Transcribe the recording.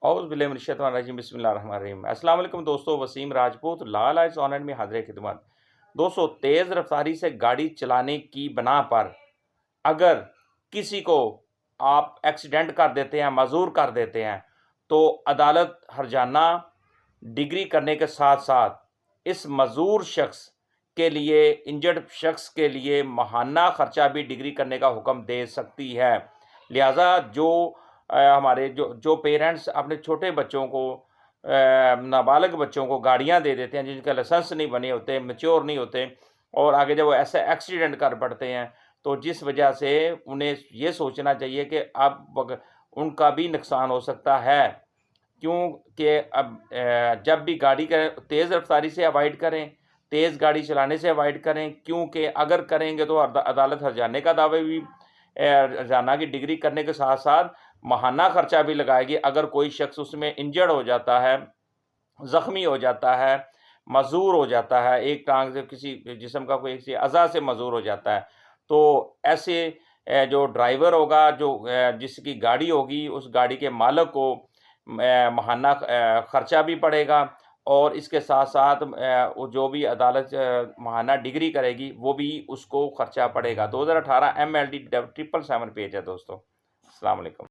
औज़ुबिल्लाहिमिनश्शैतानिर्रजीम बिस्मिल्लाहिर्रहमानिर्रहीम। अस्सलाम वालेकुम दोस्तों, वसीम राजपूत लाल आइज़ ऑनलाइन में हाज़िर खिदमत। दोस्तों, तेज़ रफ्तारी से गाड़ी चलाने की बना पर अगर किसी को आप एक्सीडेंट कर देते हैं, माज़ूर कर देते हैं, तो अदालत हर्जाना डिग्री करने के साथ-साथ इस माज़ूर शख्स के लिए, इंजर्ड शख्स के लिए माहाना ख़र्चा भी डिग्री करने का हुक्म दे सकती है। लिहाज़ा जो हमारे जो जो पेरेंट्स अपने छोटे बच्चों को नाबालिग बच्चों को गाड़ियाँ दे देते हैं जिनके लाइसेंस नहीं बने होते, मैच्योर नहीं होते और आगे जब वो ऐसे एक्सीडेंट कर पड़ते हैं, तो जिस वजह से उन्हें ये सोचना चाहिए कि अब उनका भी नुकसान हो सकता है। क्योंकि अब जब भी गाड़ी का तेज़ रफ्तारी से अवॉइड करें, तेज़ गाड़ी चलाने से अवॉइड करें, क्योंकि अगर करेंगे तो अदालत हर्जाने का दावे भी हर्जाना की डिग्री करने के साथ-साथ माहाना खर्चा भी लगाएगी। अगर कोई शख्स उसमें इंजर्ड हो जाता है, ज़ख्मी हो जाता है, मज़ूर हो जाता है, एक टाँग से किसी जिस्म का कोई किसी अज़ा से मज़ूर हो जाता है, तो ऐसे जो ड्राइवर होगा, जिसकी गाड़ी होगी, उस गाड़ी के मालिक को माहाना खर्चा भी पड़ेगा और इसके साथ-साथ वो जो भी अदालत माहाना डिग्री करेगी, वो भी उसको खर्चा पड़ेगा। 2018 MLD 777 पेज है दोस्तों। अस्सलाम वालेकुम।